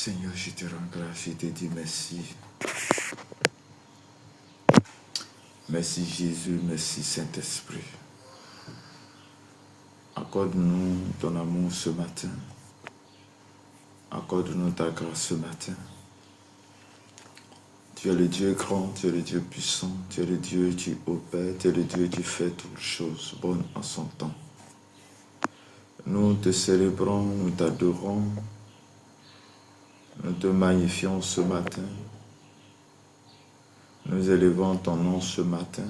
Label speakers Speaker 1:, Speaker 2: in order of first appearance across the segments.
Speaker 1: Seigneur, je te rends grâce, je te dis merci. Merci Jésus, merci Saint-Esprit. Accorde-nous ton amour ce matin. Accorde-nous ta grâce ce matin. Tu es le Dieu grand, tu es le Dieu puissant, tu es le Dieu qui opère, tu es le Dieu qui fait toutes choses bonnes en son temps. Nous te célébrons, nous t'adorons, nous te magnifions ce matin. Nous élevons ton nom ce matin.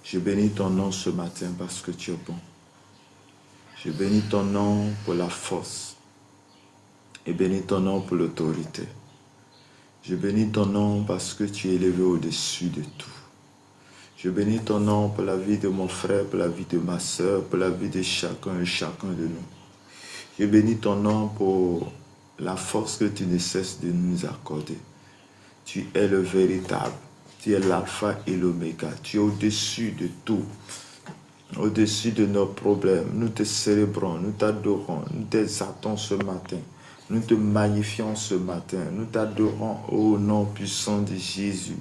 Speaker 1: Je bénis ton nom ce matin parce que tu es bon. Je bénis ton nom pour la force. Et bénis ton nom pour l'autorité. Je bénis ton nom parce que tu es élevé au-dessus de tout. Je bénis ton nom pour la vie de mon frère, pour la vie de ma soeur, pour la vie de chacun et chacun de nous. Je bénis ton nom pour la force que tu ne cesses de nous accorder. Tu es le véritable. Tu es l'alpha et l'oméga. Tu es au-dessus de tout. Au-dessus de nos problèmes. Nous te célébrons, nous t'adorons, nous t'exaltons ce matin. Nous te magnifions ce matin. Nous t'adorons au nom puissant de Jésus.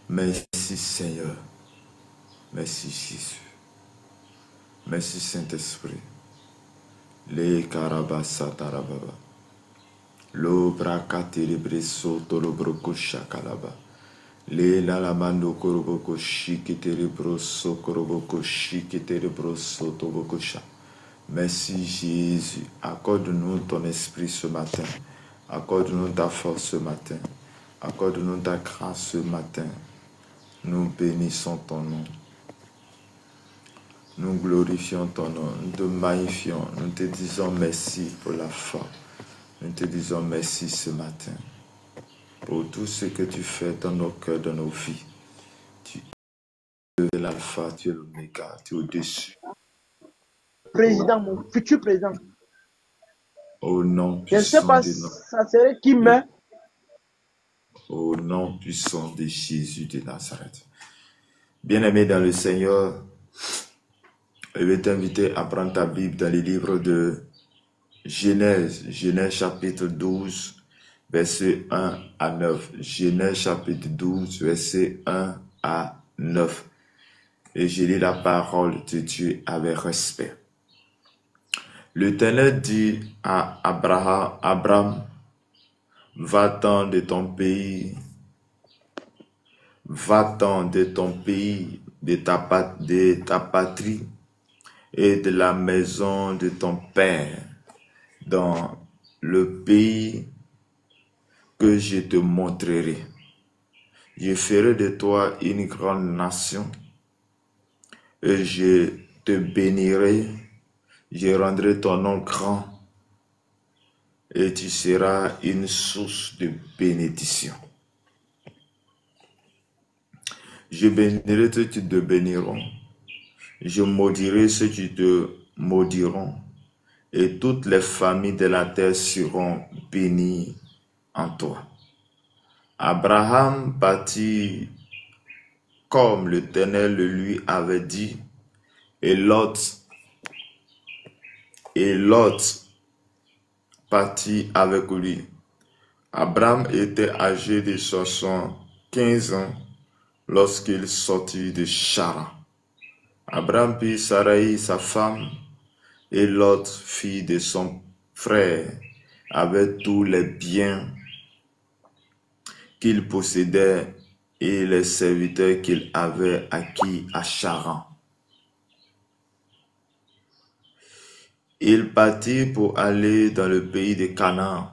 Speaker 1: Merci Seigneur. Merci Jésus. Merci Saint-Esprit. Le karabasatarababa. Lo brakatelebriso tolobroko shakalaba. Le lalamando koroboko shiketelebroso koroboko shiketelebroso toboko sha. Merci Jésus. Accorde-nous ton esprit ce matin. Accorde-nous ta force ce matin. Accorde-nous ta grâce ce matin. Nous bénissons ton nom. Nous glorifions ton nom. Nous te magnifions. Nous te disons merci pour la foi. Nous te disons merci ce matin pour tout ce que tu fais dans nos cœurs, dans nos vies. Tu es l'alpha, tu es l'oméga, tu es au-dessus.
Speaker 2: Président, mon futur président.
Speaker 1: Au nom
Speaker 2: Je ne sais pas, ça serait qui meurt.
Speaker 1: Au nom puissant de Jésus de Nazareth. Bien-aimé dans le Seigneur, je vais t'inviter à prendre ta Bible dans les livres de Genèse, Genèse chapitre 12, verset 1 à 9. Genèse chapitre 12, verset 1 à 9. Et je lis la parole de Dieu avec respect. L'Éternel dit à Abraham, va-t'en de ton pays, va-t'en de ton pays, de ta patrie et de la maison de ton père, dans le pays que je te montrerai. Je ferai de toi une grande nation et je te bénirai, je rendrai ton nom grand et tu seras une source de bénédiction. Je bénirai ceux qui te béniront, je maudirai ceux qui te maudiront, et toutes les familles de la terre seront bénies en toi. Abraham partit comme l'Éternel le lui avait dit, et Lot partit avec lui. Abraham était âgé de 75 ans lorsqu'il sortit de Charan. Abraham prit Sarai, sa femme, et Lot, fille de son frère, avec tous les biens qu'il possédait et les serviteurs qu'il avait acquis à Charan. Il partit pour aller dans le pays de Canaan,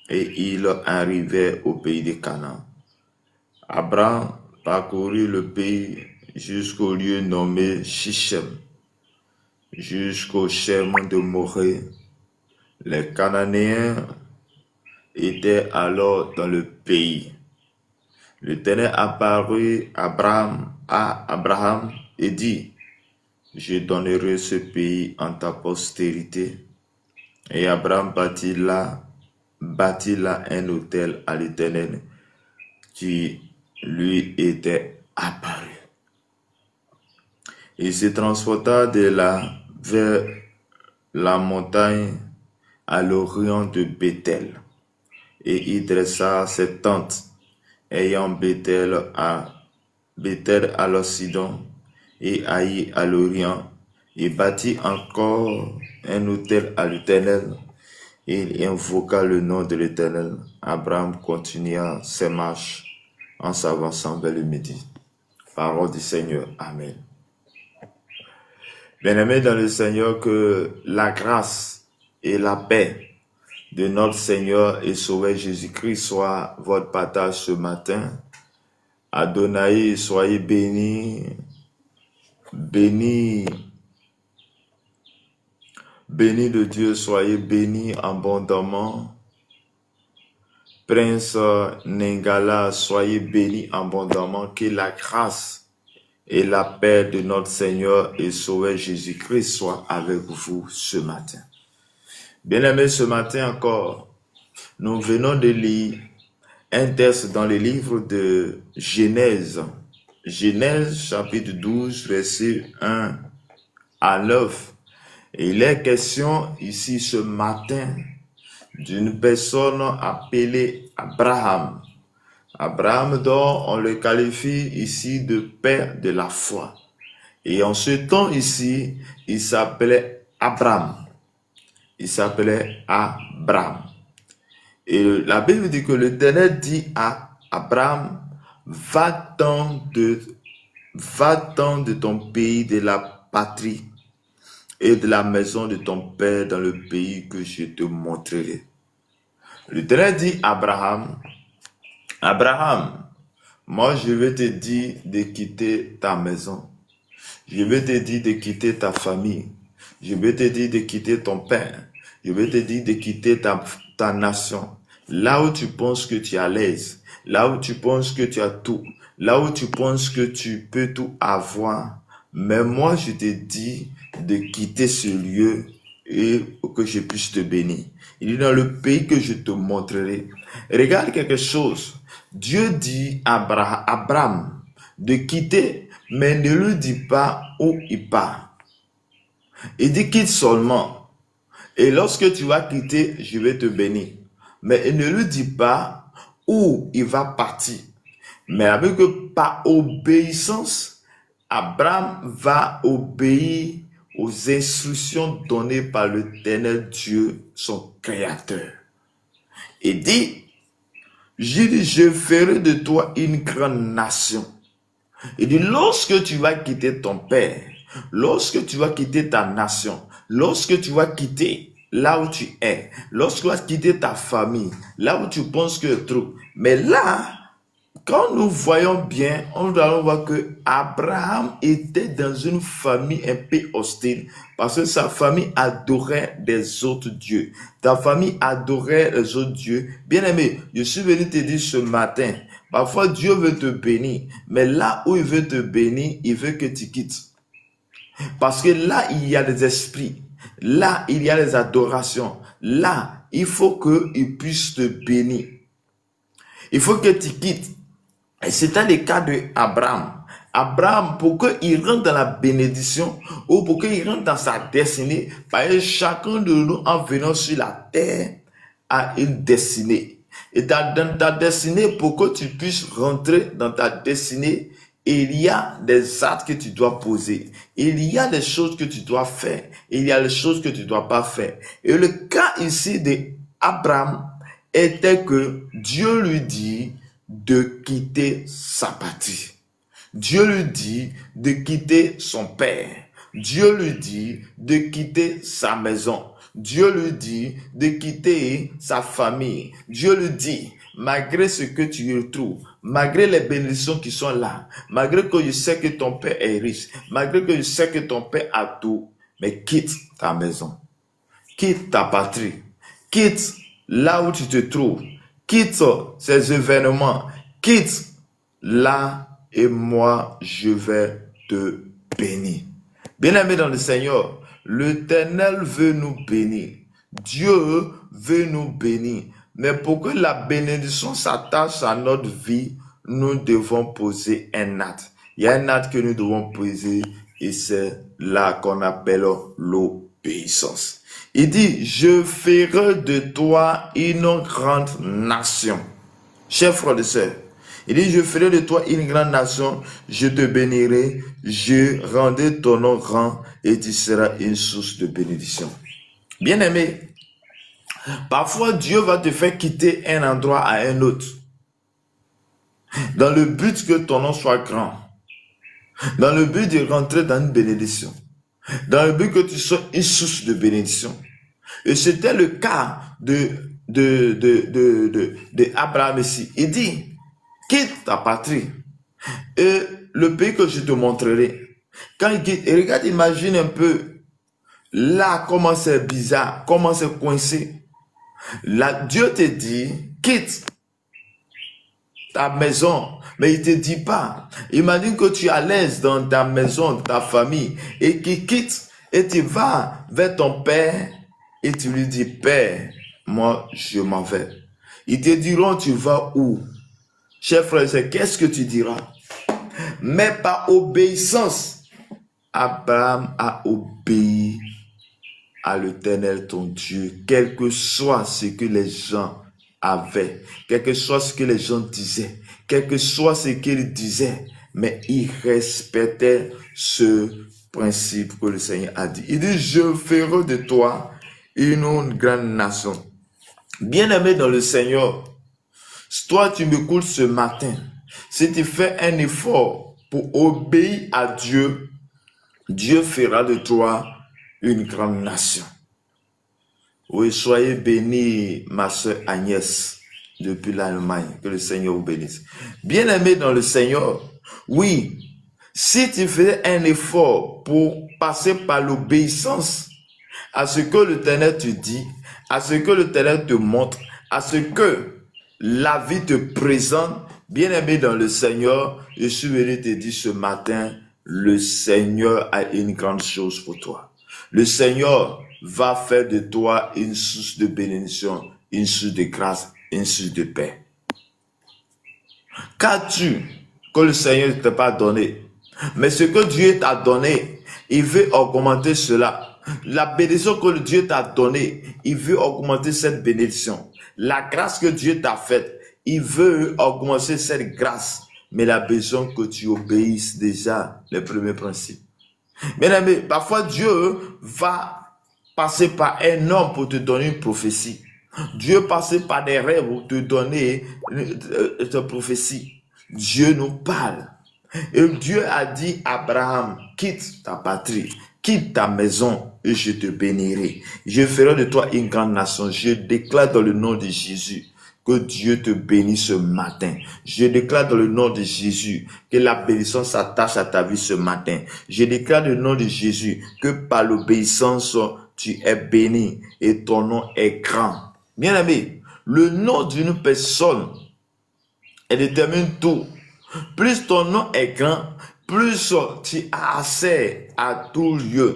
Speaker 1: et il arrivait au pays de Canaan. Abraham parcourut le pays jusqu'au lieu nommé Shichem, jusqu'au Shem de Morée. Les Cananéens étaient alors dans le pays. L'Éternel apparut à Abraham et dit, je donnerai ce pays en ta postérité. Et Abraham bâtit là un autel à l'Éternel qui lui était apparu. Il se transporta de là vers la montagne à l'orient de Bethel. Et il dressa ses tentes, ayant Bethel à l'occident et Haï à l'orient, et bâtit encore un autel à l'Éternel, et il invoqua le nom de l'Éternel. Abraham continua ses marches en s'avançant vers le midi. Parole du Seigneur. Amen. Bien-aimés dans le Seigneur, que la grâce et la paix de notre Seigneur et Sauveur Jésus-Christ soit votre partage ce matin. Adonai, soyez bénis, bénis de Dieu, soyez bénis abondamment. Prince Nengala, soyez bénis abondamment. Que la grâce et la paix de notre Seigneur et Sauveur Jésus-Christ soient avec vous ce matin. Bien-aimés, ce matin encore, nous venons de lire un texte dans le livre de Genèse. Genèse chapitre 12, verset 1 à 9. Et il est question ici ce matin d'une personne appelée Abraham. Abraham, dont on le qualifie ici de père de la foi. Et en ce temps ici, il s'appelait Abraham. Il s'appelait Abraham. Et la Bible dit que l'Éternel dit à Abraham, va-t'en de ton pays, de la patrie et de la maison de ton père dans le pays que je te montrerai. L'Éternel dit à Abraham, Abraham, moi je vais te dire de quitter ta maison. Je vais te dire de quitter ta famille. Je vais te dire de quitter ton père. Je vais te dire de quitter ta nation. Là où tu penses que tu es à l'aise. Là où tu penses que tu as tout. Là où tu penses que tu peux tout avoir. Mais moi je te dis de quitter ce lieu et que je puisse te bénir. Il est dans le pays que je te montrerai. Regarde quelque chose. Dieu dit à Abraham de quitter, mais ne lui dit pas où il part. Il dit quitte seulement. Et lorsque tu vas quitter, je vais te bénir. Mais il ne lui dit pas où il va partir. Mais avec par obéissance, Abraham va obéir aux instructions données par l'Éternel Dieu, son Créateur. Il dit, je ferai de toi une grande nation. Il dit, lorsque tu vas quitter ton père, lorsque tu vas quitter ta nation, lorsque tu vas quitter là où tu es, lorsque tu vas quitter ta famille, là où tu penses que tu es trop, mais là, quand nous voyons bien, on doit voir que Abraham était dans une famille un peu hostile parce que sa famille adorait des autres dieux. Ta famille adorait les autres dieux. Bien-aimé, je suis venu te dire ce matin, parfois Dieu veut te bénir, mais là où il veut te bénir, il veut que tu quittes. Parce que là, il y a des esprits. Là, il y a les adorations. Là, il faut qu'il puisse te bénir. Il faut que tu quittes. Et c'était le cas de Abraham. Abraham, pour qu'il rentre dans la bénédiction ou pour qu'il rentre dans sa destinée, parce que chacun de nous, en venant sur la terre, a une destinée. Et dans ta destinée, pour que tu puisses rentrer dans ta destinée, il y a des actes que tu dois poser. Il y a des choses que tu dois faire. Il y a des choses que tu ne dois pas faire. Et le cas ici d'Abraham était que Dieu lui dit de quitter sa patrie. Dieu lui dit de quitter son père. Dieu lui dit de quitter sa maison. Dieu lui dit de quitter sa famille. Dieu lui dit, malgré ce que tu retrouves, malgré les bénédictions qui sont là, malgré que je sais que ton père est riche, malgré que je sais que ton père a tout, mais quitte ta maison, quitte ta patrie, quitte là où tu te trouves, quitte ces événements, quitte là et moi je vais te bénir. Bien-aimé dans le Seigneur, l'Éternel veut nous bénir. Dieu veut nous bénir. Mais pour que la bénédiction s'attache à notre vie, nous devons poser un acte. Il y a un acte que nous devons poser et c'est là qu'on appelle obéissance. Il dit, je ferai de toi une grande nation. Chers frères et sœurs, il dit, je ferai de toi une grande nation, je te bénirai, je rendrai ton nom grand et tu seras une source de bénédiction. Bien-aimé, parfois Dieu va te faire quitter un endroit à un autre, dans le but que ton nom soit grand, dans le but de rentrer dans une bénédiction, dans le but que tu sois une source de bénédiction. Et c'était le cas de Abraham ici. Il dit, quitte ta patrie et le pays que je te montrerai. Quand il quitte, et regarde, imagine un peu, là, comment c'est bizarre, comment c'est coincé. Là, Dieu te dit, quitte ta maison, mais il te dit pas. Imagine que tu es à l'aise dans ta maison, ta famille, et qu'il quitte, et tu vas vers ton père, et tu lui dis, Père, moi, je m'en vais. Ils te diront, tu vas où? Chers frères et sœurs, qu'est-ce que tu diras? Mais par obéissance, Abraham a obéi à l'Éternel, ton Dieu, quel que soit ce que les gens avaient, quel que soit ce que les gens disaient, quel que soit ce qu'ils disaient, mais il respectait ce principe que le Seigneur a dit. Il dit, je ferai de toi une grande nation. Bien-aimé dans le Seigneur, toi tu m'écoutes ce matin, si tu fais un effort pour obéir à Dieu, Dieu fera de toi une grande nation. Oui, soyez bénis, ma soeur Agnès, depuis l'Allemagne, que le Seigneur vous bénisse. Bien-aimé dans le Seigneur, oui, si tu fais un effort pour passer par l'obéissance à ce que l'Éternel te dit, à ce que l'Éternel te montre, à ce que la vie te présente, bien-aimé dans le Seigneur, je suis venu te dire ce matin, le Seigneur a une grande chose pour toi. Le Seigneur va faire de toi une source de bénédiction, une source de grâce, une source de paix. Qu'as-tu que le Seigneur ne t'a pas donné? Mais ce que Dieu t'a donné, il veut augmenter cela. La bénédiction que Dieu t'a donnée, il veut augmenter cette bénédiction. La grâce que Dieu t'a faite, il veut augmenter cette grâce. Mais la besoin que tu obéisses déjà les premiers principes. Bien aimé, parfois Dieu va passer par un homme pour te donner une prophétie. Dieu passe par des rêves pour te donner une prophétie. Dieu nous parle. Et Dieu a dit à Abraham, quitte ta patrie, quitte ta maison et je te bénirai. Je ferai de toi une grande nation. Je déclare dans le nom de Jésus que Dieu te bénisse ce matin. Je déclare dans le nom de Jésus que la bénédiction s'attache à ta vie ce matin. Je déclare dans le nom de Jésus que par l'obéissance, tu es béni et ton nom est grand. Bien aimé, le nom d'une personne, elle détermine tout. Plus ton nom est grand, plus tu as accès à tout lieu.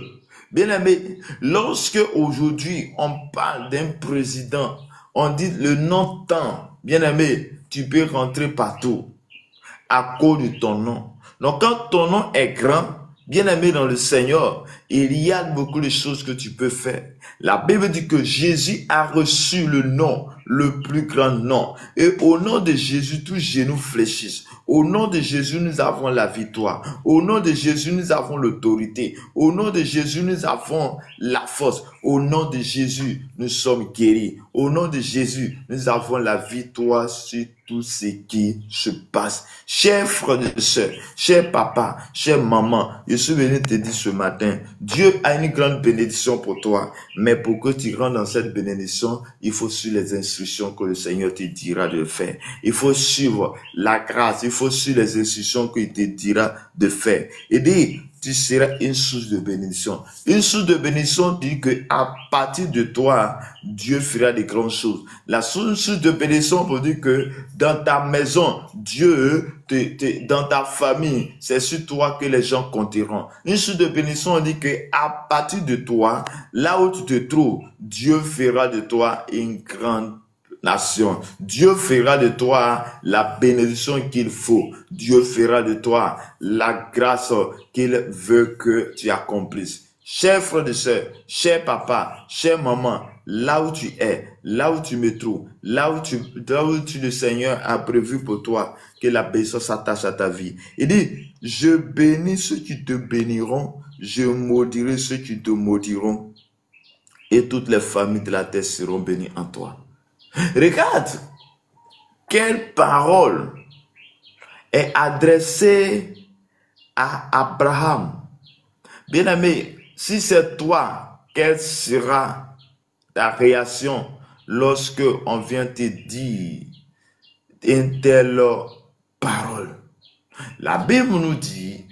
Speaker 1: Bien aimé, lorsque aujourd'hui on parle d'un président, on dit le nom tant, bien aimé, tu peux rentrer partout à cause de ton nom. Donc quand ton nom est grand, bien aimé dans le Seigneur, il y a beaucoup de choses que tu peux faire. La Bible dit que Jésus a reçu le nom, le plus grand nom. Et au nom de Jésus, tous genoux fléchissent. Au nom de Jésus, nous avons la victoire. Au nom de Jésus, nous avons l'autorité. Au nom de Jésus, nous avons la force. Au nom de Jésus, nous sommes guéris. Au nom de Jésus, nous avons la victoire sur tout ce qui se passe. Chers frères et sœurs, chers papas, chers mamans, je suis venu te dire ce matin, Dieu a une grande bénédiction pour toi. Mais pour que tu rentres dans cette bénédiction, il faut suivre les instructions que le Seigneur te dira de faire. Il faut suivre la grâce, il faut suivre les instructions qu'il te dira de faire. Et dit, tu seras une source de bénédiction. Une source de bénédiction dit que à partir de toi, Dieu fera de grandes choses. La source de bénédiction pour dire que dans ta maison, Dieu, dans ta famille, c'est sur toi que les gens compteront. Une source de bénédiction dit que à partir de toi, là où tu te trouves, Dieu fera de toi une grande nation. Dieu fera de toi la bénédiction qu'il faut. Dieu fera de toi la grâce qu'il veut que tu accomplisses. chers frères et sœurs, cher papa, chère maman, là où tu es, là où tu me trouves, là où le Seigneur a prévu pour toi que la bénédiction s'attache à ta vie. Il dit, je bénis ceux qui te béniront, je maudirai ceux qui te maudiront, et toutes les familles de la terre seront bénies en toi. Regarde, quelle parole est adressée à Abraham. Bien-aimé, si c'est toi, quelle sera ta réaction lorsque on vient te dire une telle parole? La Bible nous dit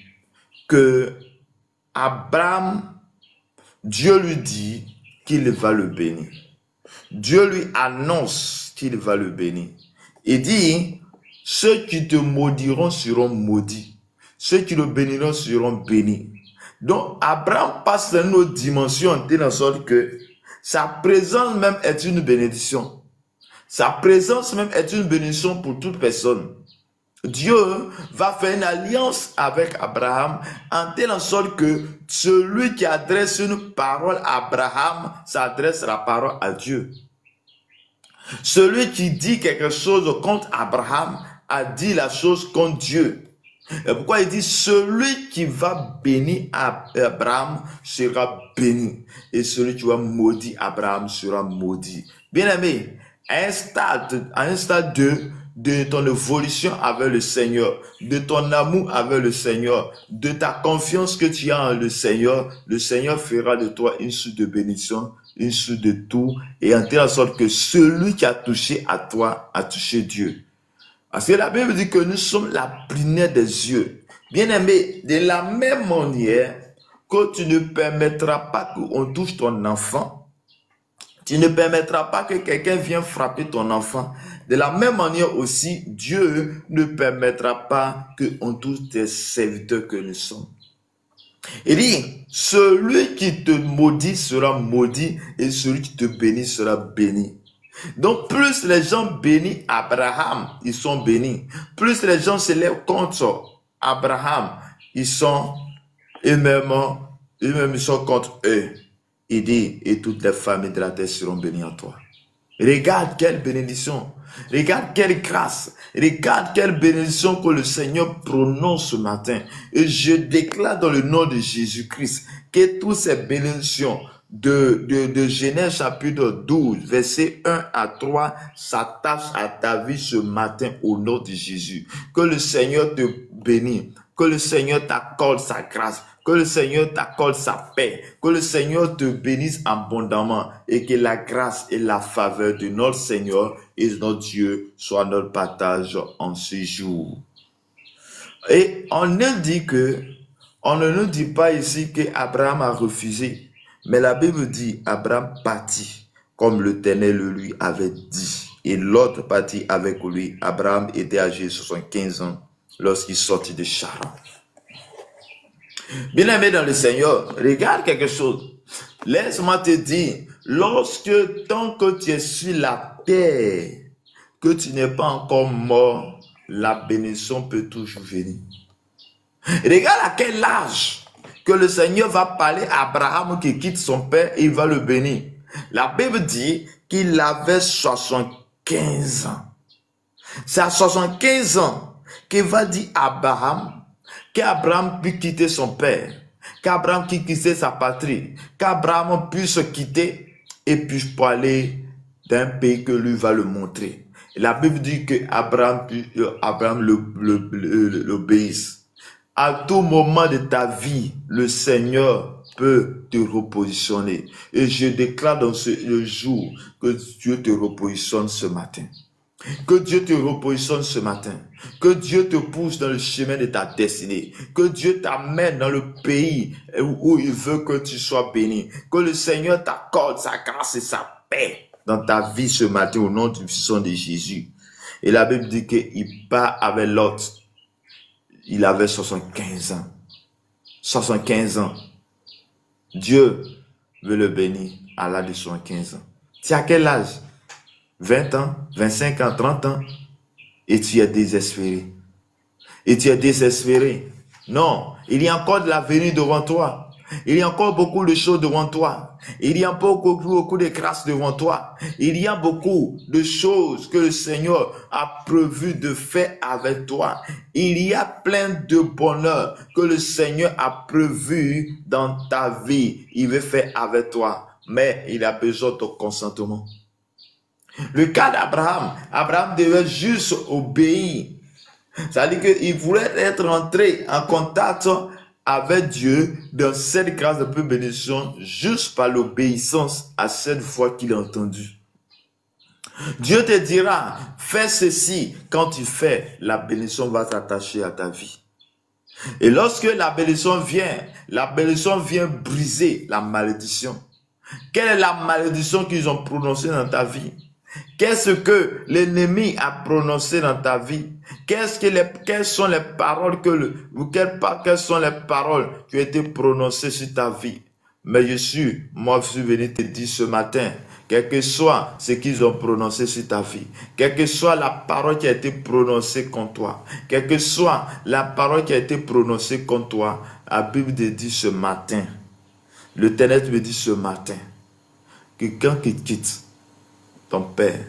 Speaker 1: que Abraham, Dieu lui dit qu'il va le bénir. Dieu lui annonce qu'il va le bénir. Il dit, ceux qui te maudiront seront maudits. Ceux qui le béniront seront bénis. Donc, Abraham passe dans une autre dimension en telle sorte que sa présence même est une bénédiction. Sa présence même est une bénédiction pour toute personne. Dieu va faire une alliance avec Abraham en telle sorte que celui qui adresse une parole à Abraham s'adresse la parole à Dieu. Celui qui dit quelque chose contre Abraham a dit la chose contre Dieu. Et pourquoi il dit celui qui va bénir Abraham sera béni et celui qui va maudire Abraham sera maudit. Bien-aimé, à un stade de ton évolution avec le Seigneur, de ton amour avec le Seigneur, de ta confiance que tu as en le Seigneur fera de toi une source de bénédiction, une source de tout, et en telle sorte que celui qui a touché à toi a touché Dieu. Parce que la Bible dit que nous sommes la prunelle des yeux. Bien-aimé, de la même manière que tu ne permettras pas qu'on touche ton enfant, tu ne permettras pas que quelqu'un vienne frapper ton enfant. De la même manière aussi, Dieu ne permettra pas qu'on touche tes serviteurs que nous sommes. Il dit, celui qui te maudit sera maudit et celui qui te bénit sera béni. Donc, plus les gens bénissent Abraham, ils sont bénis. Plus les gens se lèvent contre Abraham, ils sont eux-mêmes, ils sont contre eux. Il dit, et toutes les familles de la terre seront bénies en toi. Regarde quelle bénédiction. Regarde quelle grâce. Regarde quelle bénédiction que le Seigneur prononce ce matin. Et je déclare dans le nom de Jésus-Christ que toutes ces bénédictions de Genèse chapitre 12, verset 1 à 3, s'attachent à ta vie ce matin au nom de Jésus. Que le Seigneur te bénisse. Que le Seigneur t'accorde sa grâce. Que le Seigneur t'accorde sa paix. Que le Seigneur te bénisse abondamment. Et que la grâce et la faveur de notre Seigneur et de notre Dieu soient notre partage en ce jour. Et on ne nous dit pas ici qu'Abraham a refusé. Mais la Bible dit, Abraham partit comme l'Éternel lui avait dit. Et l'autre partit avec lui. Abraham était âgé de 75 ans lorsqu'il sortit de Charan. Bien-aimé dans le Seigneur, regarde quelque chose. Laisse-moi te dire, tant que tu es sur la terre, que tu n'es pas encore mort, la bénédiction peut toujours venir. Regarde à quel âge que le Seigneur va parler à Abraham qui quitte son père et il va le bénir. La Bible dit qu'il avait 75 ans. C'est à 75 ans qu'il va dire à Abraham qu'Abraham puisse quitter son père, qu'Abraham puisse quitter sa patrie, qu'Abraham puisse quitter et puisse parler d'un pays que lui va le montrer. Et la Bible dit que Abraham l'obéisse. À tout moment de ta vie, le Seigneur peut te repositionner. Et je déclare dans le jour que Dieu te repositionne ce matin. Que Dieu te repositionne ce matin. Que Dieu te pousse dans le chemin de ta destinée. Que Dieu t'amène dans le pays où il veut que tu sois béni. Que le Seigneur t'accorde sa grâce et sa paix dans ta vie ce matin au nom du Fils de Jésus. Et la Bible dit qu'il part avec l'autre. Il avait 75 ans. 75 ans. Dieu veut le bénir à l'âge de 75 ans. Tu as quel âge? 20 ans, 25 ans, 30 ans. Et tu es désespéré. Non, il y a encore de l'avenir devant toi. Il y a encore beaucoup de choses devant toi. Il y a beaucoup de grâces devant toi. Il y a beaucoup de choses que le Seigneur a prévu de faire avec toi. Il y a plein de bonheur que le Seigneur a prévu dans ta vie. Il veut faire avec toi. Mais il a besoin de ton consentement. Le cas d'Abraham, Abraham devait juste obéir. C'est-à-dire qu'il voulait être entré en contact avec Dieu dans cette grâce de peu bénédiction juste par l'obéissance à cette voix qu'il a entendue. Dieu te dira, fais ceci. Quand tu fais, la bénédiction va s'attacher à ta vie. Et lorsque la bénédiction vient briser la malédiction. Quelle est la malédiction qu'ils ont prononcée dans ta vie? Qu'est-ce que l'ennemi a prononcé dans ta vie? Quelles sont les paroles quelles sont les paroles qui ont été prononcées sur ta vie? Mais je suis venu te dire ce matin, quel que soit ce qu'ils ont prononcé sur ta vie, quelle que soit la parole qui a été prononcée contre toi, quelle que soit la parole qui a été prononcée contre toi, la Bible te dit ce matin, l'Éternel me dit ce matin, que quand tu quittes ton père,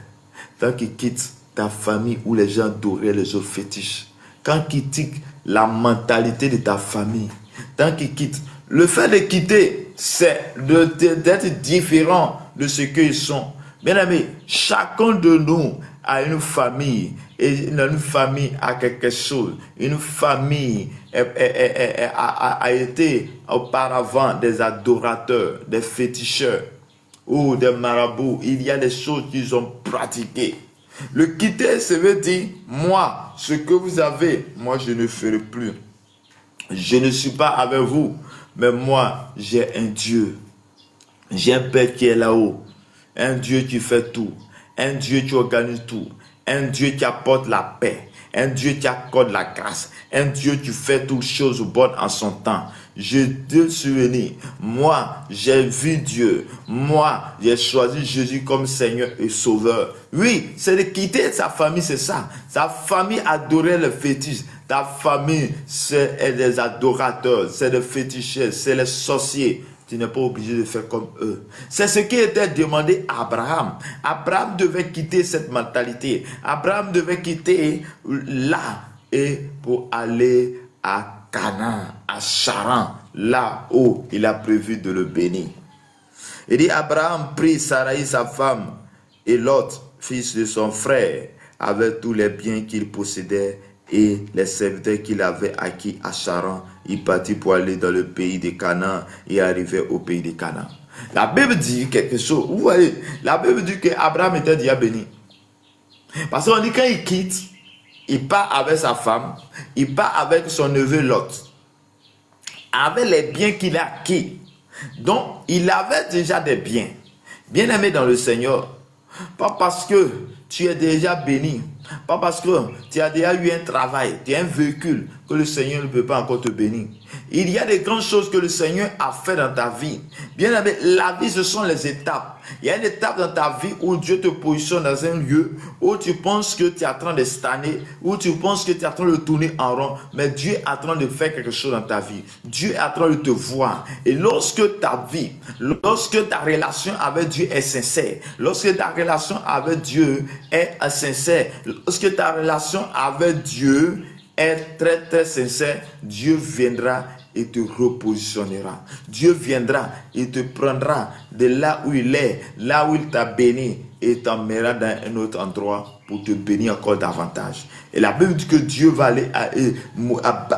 Speaker 1: quand il quitte ta famille où les gens adoraient les autres fétiches, quand il quitte la mentalité de ta famille, quand il quitte, le fait de quitter, c'est d'être différent de ce qu'ils sont. Bien aimé, chacun de nous a une famille, et une famille a quelque chose. Une famille a été auparavant des adorateurs, des féticheurs, ou des marabouts. Il y a des choses qu'ils ont pratiquées. Le quitter, ça veut dire, moi, ce que vous avez, moi je ne ferai plus. Je ne suis pas avec vous, mais moi, j'ai un Dieu. J'ai un Père qui est là-haut. Un Dieu qui fait tout. Un Dieu qui organise tout. Un Dieu qui apporte la paix. Un Dieu qui accorde la grâce. Un Dieu qui fait toutes choses bonnes en son temps. Je te souviens, moi, j'ai vu Dieu. Moi, j'ai choisi Jésus comme Seigneur et Sauveur. Oui, c'est de quitter sa famille, c'est ça. Sa famille adorait le fétiche. Ta famille, c'est des adorateurs, c'est des féticheurs, c'est les sorciers. Tu n'es pas obligé de faire comme eux. C'est ce qui était demandé à Abraham. Abraham devait quitter cette mentalité. Abraham devait quitter là et pour aller à Canaan, à Charan, là où il a prévu de le bénir. Il dit, Abraham prit Sarai sa femme et Lot, fils de son frère, avec tous les biens qu'il possédait et les serviteurs qu'il avait acquis à Charan. Il partit pour aller dans le pays de Canaan et arrivait au pays de Canaan. La Bible dit quelque chose. Vous voyez, la Bible dit qu'Abraham était déjà béni. Parce qu'on dit quand il quitte, il part avec sa femme, il part avec son neveu Lot, avec les biens qu'il a acquis. Donc, il avait déjà des biens. Bien aimé dans le Seigneur, pas parce que tu es déjà béni, pas parce que tu as déjà eu un travail, tu as un véhicule, que le Seigneur ne peut pas encore te bénir. Il y a des grandes choses que le Seigneur a fait dans ta vie. Bien aimé, la vie, ce sont les étapes. Il y a une étape dans ta vie où Dieu te positionne dans un lieu où tu penses que tu es en train de stagner, où tu penses que tu es en train de tourner en rond, mais Dieu est en train de faire quelque chose dans ta vie. Dieu est en train de te voir. Et lorsque ta vie, lorsque ta relation avec Dieu est sincère, lorsque ta relation avec Dieu est sincère, lorsque ta relation avec Dieu est très très sincère, Dieu viendra et te repositionnera. Dieu viendra et te prendra de là où il est, là où il t'a béni, et t'emmènera dans un autre endroit pour te bénir encore davantage. Et la Bible dit que Dieu va aller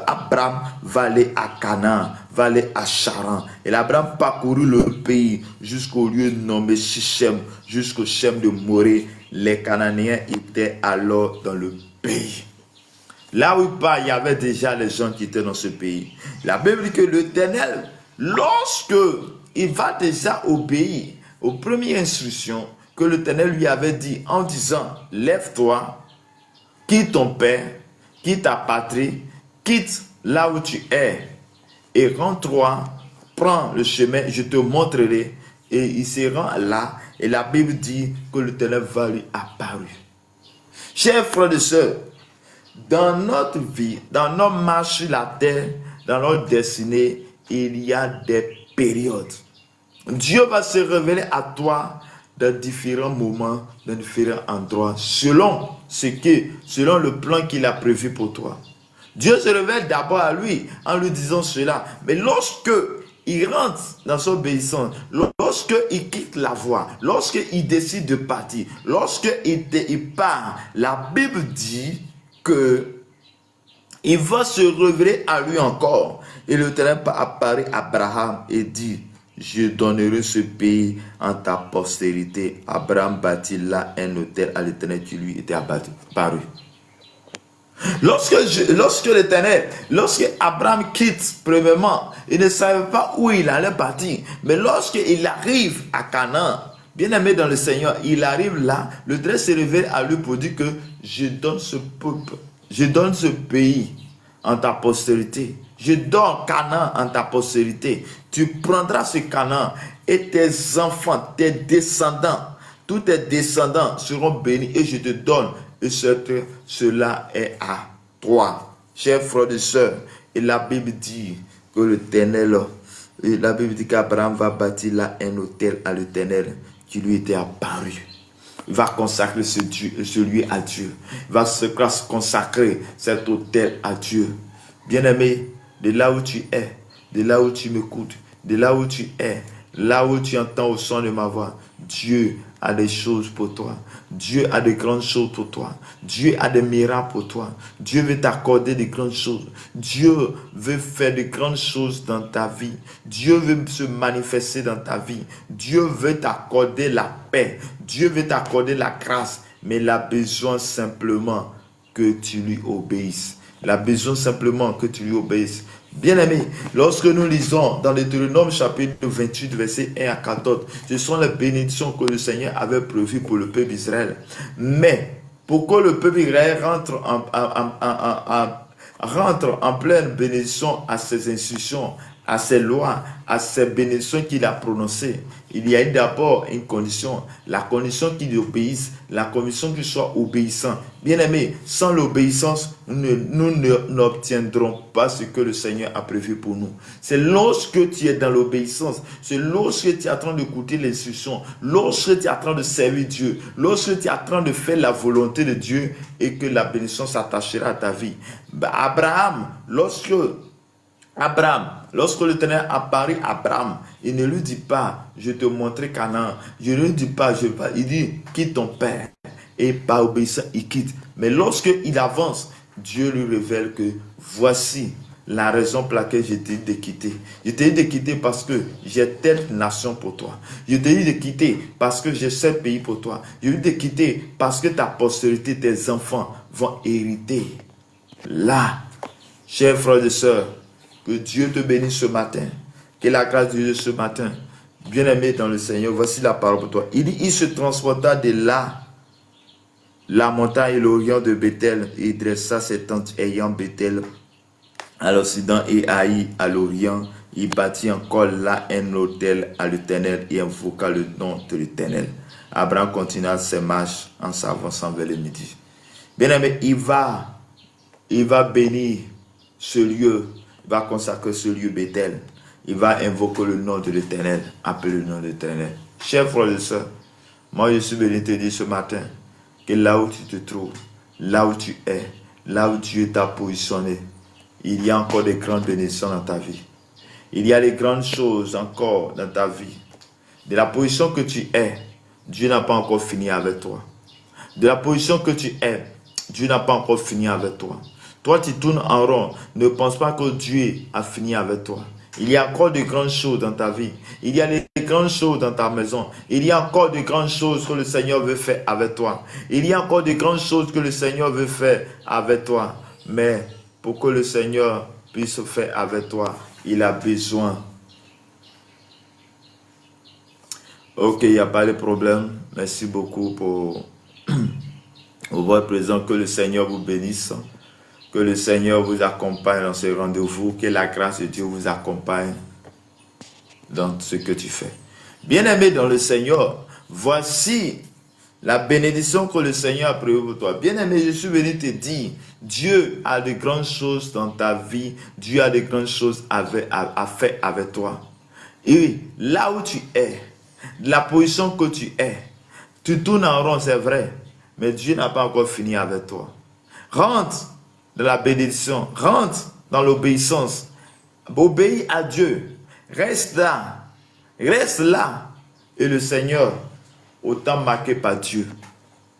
Speaker 1: Abraham va aller à Canaan, va aller à Charan. Et Abraham parcourut le pays jusqu'au lieu nommé Sichem, jusqu'au Shem de Morée. Les Cananéens étaient alors dans le pays. Là où il part, il y avait déjà les gens qui étaient dans ce pays. La Bible dit que l'Éternel, lorsque il va déjà obéir aux premières instructions que l'Éternel lui avait dit en disant, lève-toi, quitte ton père, quitte ta patrie, quitte là où tu es et rends-toi, prends le chemin, je te montrerai. Et il se rend là et la Bible dit que l'Éternel va lui apparu. Chers frères et sœurs, dans notre vie, dans notre marche sur la terre, dans notre destinée, il y a des périodes. Dieu va se révéler à toi dans différents moments, dans différents endroits, selon le plan qu'il a prévu pour toi. Dieu se révèle d'abord à lui en lui disant cela. Mais lorsque il rentre dans son obéissance, lorsqu'il quitte la voie, lorsqu'il décide de partir, lorsqu'il part, la Bible dit que il va se révéler à lui encore. Et l'Éternel apparaît à Abraham et dit, je donnerai ce pays en ta postérité. Abraham bâtit là un autel à l'Éternel qui lui était apparu. Lorsque Abraham quitte, premièrement, il ne savait pas où il allait partir. Mais lorsqu'il arrive à Canaan, bien aimé dans le Seigneur, il arrive là, le Dieu se révèle à lui pour dire que je donne ce peuple, je donne ce pays en ta postérité. Je donne Canaan en ta postérité. Tu prendras ce Canaan et tes enfants, tes descendants, tous tes descendants seront bénis et je te donne. Et cela est à toi, chers frères et sœurs. Et la Bible dit que l'Éternel, la Bible dit qu'Abraham va bâtir là un autel à l'Éternel qui lui était apparu. Il va consacrer celui à Dieu. Il va se consacrer cet autel à Dieu. Bien-aimé, de là où tu es, de là où tu m'écoutes, de là où tu es, là où tu entends au son de ma voix, Dieu a des choses pour toi. Dieu a de grandes choses pour toi. Dieu a des miracles pour toi. Dieu veut t'accorder de grandes choses. Dieu veut faire de grandes choses dans ta vie. Dieu veut se manifester dans ta vie. Dieu veut t'accorder la paix. Dieu veut t'accorder la grâce. Mais il a besoin simplement que tu lui obéisses. Il a besoin simplement que tu lui obéisses. Bien-aimés, lorsque nous lisons dans Deutéronome chapitre 28, versets 1 à 14, ce sont les bénédictions que le Seigneur avait prévues pour le peuple d'Israël. Mais pour que le peuple d'Israël rentre en pleine bénédiction à ses institutions, à ses lois, à ses bénédictions qu'il a prononcées, il y a d'abord une condition, la condition qu'il obéisse, la condition qu'il soit obéissant. Bien-aimé, sans l'obéissance, nous n'obtiendrons pas ce que le Seigneur a prévu pour nous. C'est lorsque tu es dans l'obéissance, c'est lorsque tu es en train d'écouter l'instruction, lorsque tu es en train de servir Dieu, lorsque tu es en train de faire la volonté de Dieu et que la bénédiction s'attachera à ta vie. Abraham, lorsque l'Éternel apparaît à Abraham, il ne lui dit pas, je te montrerai Canaan. Je ne lui dis pas, il dit, quitte ton père. Et par obéissance, il quitte. Mais lorsqu'il avance, Dieu lui révèle que voici la raison pour laquelle je t'ai dit de quitter. Je t'ai dit de quitter parce que j'ai telle nation pour toi. Je t'ai dit de quitter parce que j'ai ce pays pour toi. Je t'ai dit de quitter parce que ta postérité, tes enfants vont hériter. Là, chers frères et sœurs, que Dieu te bénisse ce matin. Que la grâce de Dieu ce matin. Bien-aimé dans le Seigneur, voici la parole pour toi. Il dit, il se transporta de là, la montagne et l'orient de Bethel, et il dressa ses tentes ayant Bethel à l'occident et Haï à l'orient. Il bâtit encore là un autel à l'Éternel et invoqua le nom de l'Éternel. Abraham continua ses marches en s'avançant vers le midi. Bien-aimé, il va bénir ce lieu. Il va consacrer ce lieu Bethel. Il va invoquer le nom de l'Éternel. Appeler le nom de l'Éternel. Chers frères et sœurs, moi je suis béni de te dire ce matin que là où tu te trouves, là où tu es, là où Dieu t'a positionné, il y a encore des grandes bénédictions dans ta vie. Il y a des grandes choses encore dans ta vie. De la position que tu es, Dieu n'a pas encore fini avec toi. De la position que tu es, Dieu n'a pas encore fini avec toi. Toi, tu tournes en rond. Ne pense pas que Dieu a fini avec toi. Il y a encore de grandes choses dans ta vie. Il y a de grandes choses dans ta maison. Il y a encore de grandes choses que le Seigneur veut faire avec toi. Il y a encore de grandes choses que le Seigneur veut faire avec toi. Mais pour que le Seigneur puisse faire avec toi, il a besoin. Ok, il n'y a pas de problème. Merci beaucoup pour votre présence. Que le Seigneur vous bénisse. Que le Seigneur vous accompagne dans ce rendez-vous. Que la grâce de Dieu vous accompagne dans ce que tu fais. Bien-aimé dans le Seigneur, voici La bénédiction que le Seigneur a prévue pour toi. Bien-aimé, je suis venu te dire, Dieu a de grandes choses dans ta vie. Dieu a de grandes choses à faire avec toi. Et là où tu es, la position que tu es, tu tournes en rond, c'est vrai. Mais Dieu n'a pas encore fini avec toi. Rentre dans la bénédiction. Rentre dans l'obéissance. Obéis à Dieu. Reste là. Reste là. Et le Seigneur, autant marqué par Dieu,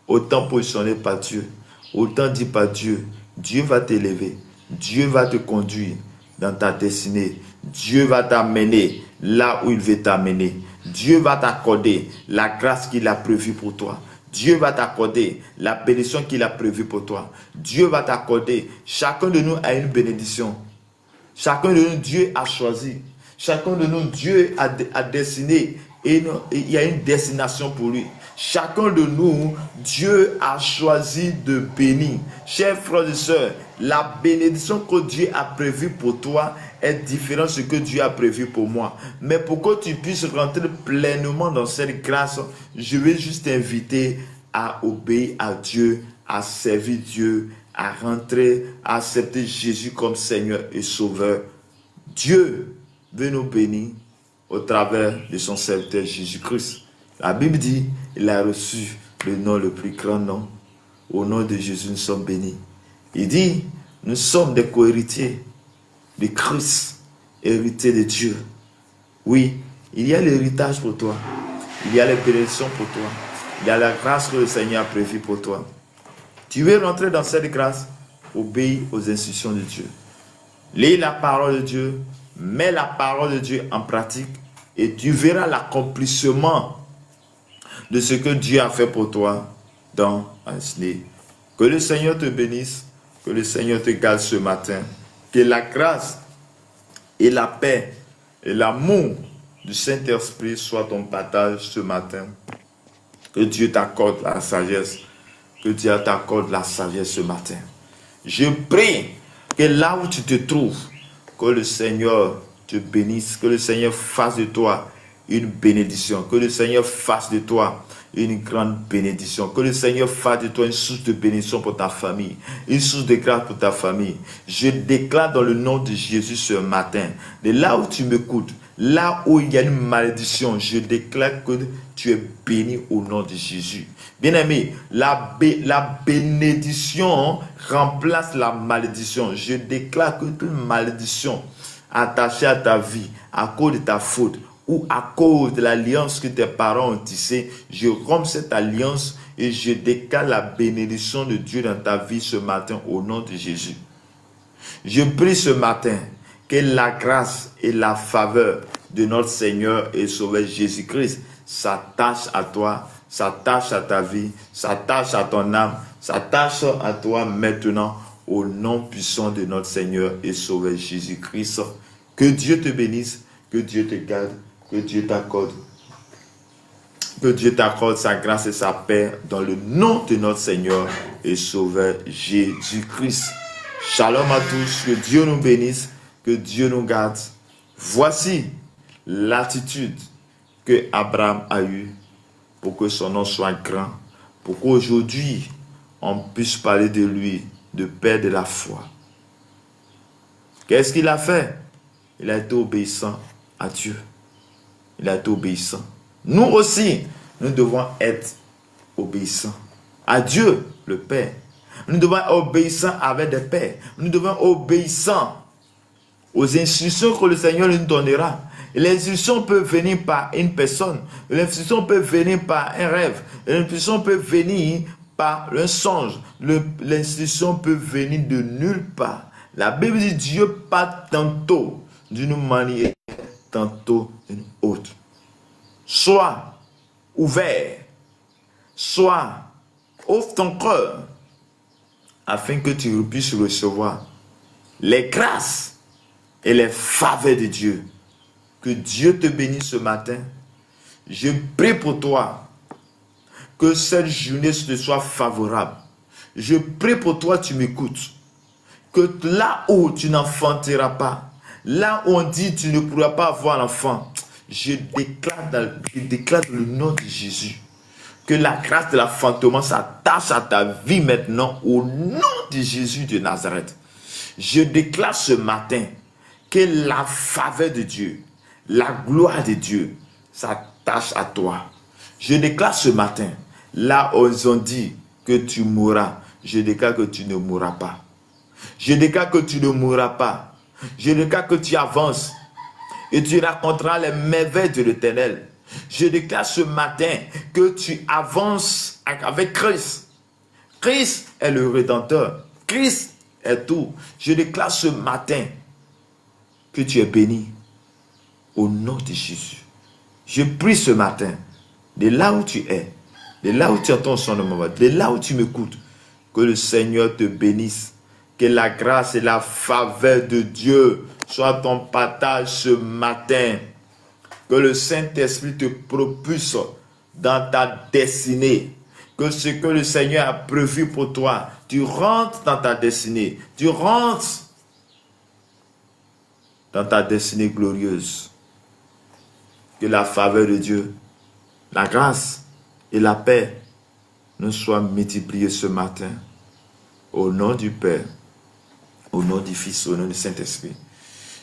Speaker 1: autant positionné par Dieu, autant dit par Dieu, Dieu va t'élever. Dieu va te conduire dans ta destinée. Dieu va t'amener là où il veut t'amener. Dieu va t'accorder la grâce qu'il a prévue pour toi. Dieu va t'accorder la bénédiction qu'il a prévue pour toi. Dieu va t'accorder. Chacun de nous a une bénédiction. Chacun de nous, Dieu a choisi. Chacun de nous, Dieu a destiné. Et il y a une destination pour lui. Chacun de nous, Dieu a choisi de bénir. Chers frères et sœurs, la bénédiction que Dieu a prévue pour toi est différente de ce que Dieu a prévu pour moi. Mais pour que tu puisses rentrer pleinement dans cette grâce, je vais juste t'inviter à obéir à Dieu, à servir Dieu, à rentrer, à accepter Jésus comme Seigneur et Sauveur. Dieu veut nous bénir au travers de son serviteur Jésus-Christ. La Bible dit, il a reçu le nom le plus grand nom. Au nom de Jésus, nous sommes bénis. Il dit, nous sommes des co-héritiers de Christ, héritiers de Dieu. Oui, il y a l'héritage pour toi. Il y a les bénédictions pour toi. Il y a la grâce que le Seigneur a prévue pour toi. Tu veux rentrer dans cette grâce? Obéis aux instructions de Dieu. Lis la parole de Dieu. Mets la parole de Dieu en pratique. Et tu verras l'accomplissement de ce que Dieu a fait pour toi dans la vie. Que le Seigneur te bénisse. Que le Seigneur te garde ce matin. Que la grâce et la paix et l'amour du Saint-Esprit soient ton partage ce matin. Que Dieu t'accorde la sagesse. Que Dieu t'accorde la sagesse ce matin. Je prie que là où tu te trouves, que le Seigneur te bénisse. Que le Seigneur fasse de toi une bénédiction. Que le Seigneur fasse de toi une grande bénédiction. Que le Seigneur fasse de toi une source de bénédiction pour ta famille. Une source de grâce pour ta famille. Je déclare dans le nom de Jésus ce matin, de là où tu m'écoutes, là où il y a une malédiction, je déclare que tu es béni au nom de Jésus. Bien-aimé, la bénédiction remplace la malédiction. Je déclare que toute malédiction attachée à ta vie, à cause de ta faute, ou à cause de l'alliance que tes parents ont tissée, je romps cette alliance et je déclare la bénédiction de Dieu dans ta vie ce matin au nom de Jésus. Je prie ce matin que la grâce et la faveur de notre Seigneur et Sauveur Jésus-Christ s'attachent à toi, s'attachent à ta vie, s'attachent à ton âme, s'attachent à toi maintenant au nom puissant de notre Seigneur et Sauveur Jésus-Christ. Que Dieu te bénisse, que Dieu te garde, que Dieu t'accorde. Que Dieu t'accorde sa grâce et sa paix dans le nom de notre Seigneur et Sauveur Jésus-Christ. Shalom à tous, que Dieu nous bénisse, que Dieu nous garde. Voici l'attitude que Abraham a eue pour que son nom soit grand, pour qu'aujourd'hui on puisse parler de lui, de père de la foi. Qu'est-ce qu'il a fait? Il a été obéissant à Dieu. Il a été obéissant. Nous aussi, nous devons être obéissants à Dieu, le Père. Nous devons être obéissants avec des pères. Nous devons être obéissants aux instructions que le Seigneur nous donnera. Les instructions peuvent venir par une personne. Les instructions peuvent venir par un rêve. Les instructions peuvent venir par un songe. L'instruction peut venir de nulle part. La Bible dit Dieu parle tantôt d'une manière, tantôt d'une autre. Sois ouvert. Ouvre ton cœur afin que tu puisses recevoir les grâces et les faveurs de Dieu. Que Dieu te bénisse ce matin. Je prie pour toi que cette journée te soit favorable. Je prie pour toi, tu m'écoutes. Que là où tu n'enfanteras pas, là où on dit tu ne pourras pas avoir l'enfant, je déclare dans le nom de Jésus Que la grâce de l'enfantement s'attache à ta vie maintenant au nom de Jésus de Nazareth. Je déclare ce matin que la faveur de Dieu, la gloire de Dieu s'attache à toi. Je déclare ce matin, là où ils ont dit que tu mourras, je déclare que tu ne mourras pas. Je déclare que tu ne mourras pas. Je déclare que tu avances et tu raconteras les merveilles de l'Éternel. Je déclare ce matin que tu avances avec Christ. Christ est le Rédempteur. Christ est tout. Je déclare ce matin que tu es béni au nom de Jésus. Je prie ce matin, de là où tu es, de là où tu entends son nom, de là où tu m'écoutes, que le Seigneur te bénisse. Que la grâce et la faveur de Dieu soient ton partage ce matin. Que le Saint-Esprit te propulse dans ta destinée. Que ce que le Seigneur a prévu pour toi, tu rentres dans ta destinée. Tu rentres dans ta destinée glorieuse. Que la faveur de Dieu, la grâce et la paix nous soient multipliées ce matin. Au nom du Père, au nom du Fils, au nom du Saint-Esprit.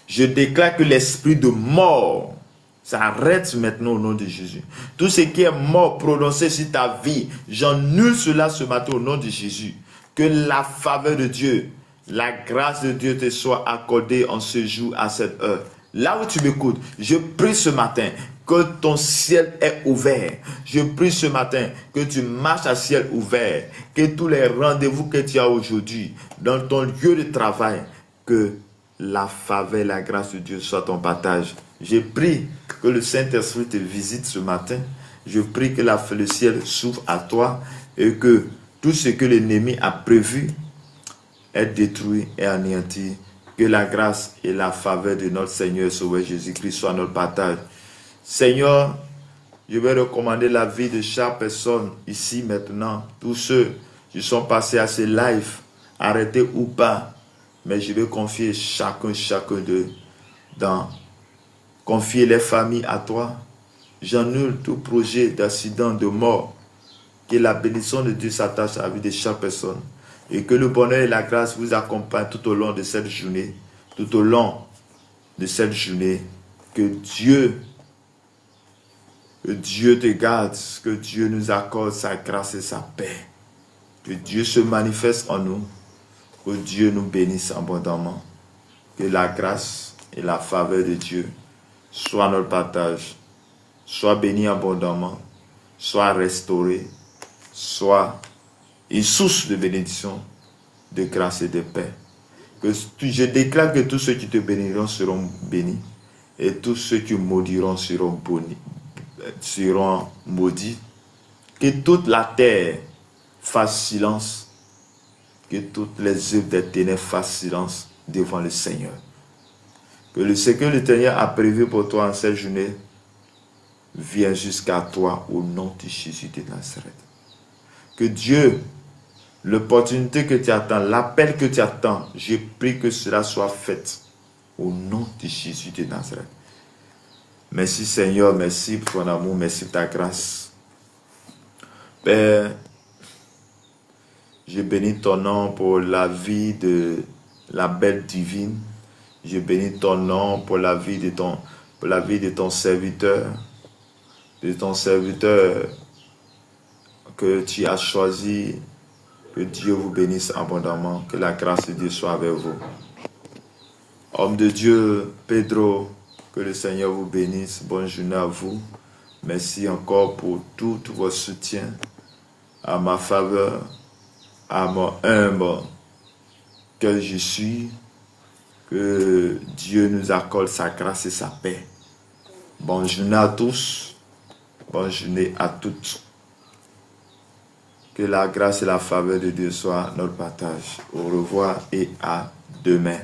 Speaker 1: Je déclare que l'esprit de mort s'arrête maintenant au nom de Jésus. Tout ce qui est mort prononcé sur ta vie, j'annule cela ce matin au nom de Jésus. Que la faveur de Dieu, la grâce de Dieu te soit accordée en ce jour, à cette heure. Là où tu m'écoutes, je prie ce matin que ton ciel est ouvert. Je prie ce matin que tu marches à ciel ouvert. Que tous les rendez-vous que tu as aujourd'hui, dans ton lieu de travail, que la faveur et la grâce de Dieu soient ton partage. Je prie que le Saint-Esprit te visite ce matin. Je prie que le ciel s'ouvre à toi et que tout ce que l'ennemi a prévu est détruit et anéanti. Que la grâce et la faveur de notre Seigneur et Sauveur Jésus-Christ soient notre partage. Seigneur, je vais recommander la vie de chaque personne ici maintenant. Tous ceux qui sont passés à ce live, arrêtés ou pas, mais je vais confier chacun d'eux confier les familles à toi. J'annule tout projet d'accident, de mort. Que la bénédiction de Dieu s'attache à la vie de chaque personne. Et que le bonheur et la grâce vous accompagnent tout au long de cette journée. Tout au long de cette journée. Que Dieu te garde. Que Dieu nous accorde sa grâce et sa paix. Que Dieu se manifeste en nous. Que Dieu nous bénisse abondamment. Que la grâce et la faveur de Dieu soient notre partage. Soient bénis abondamment. Soient restaurés. Soient une source de bénédiction, de grâce et de paix. Je déclare que tous ceux qui te béniront seront bénis et tous ceux qui maudiront seront maudits. Que toute la terre fasse silence, que toutes les œuvres des ténèbres fassent silence devant le Seigneur. Que ce que le Seigneur a prévu pour toi en cette journée vienne jusqu'à toi au nom de Jésus de Nazareth. Que Dieu, l'opportunité que tu attends, l'appel que tu attends, je prie que cela soit fait au nom de Jésus de Nazareth. Merci Seigneur, merci pour ton amour, merci pour ta grâce. Père, je bénis ton nom pour la vie de la belle divine. Je bénis ton nom pour la vie de ton serviteur, que tu as choisi. Que Dieu vous bénisse abondamment. Que la grâce de Dieu soit avec vous. Homme de Dieu, Pedro, que le Seigneur vous bénisse. Bonne journée à vous. Merci encore pour tout votre soutien à ma faveur, à mon humble que je suis. Que Dieu nous accorde sa grâce et sa paix. Bonne journée à tous. Bonne journée à toutes. Que la grâce et la faveur de Dieu soient notre partage. Au revoir et à demain.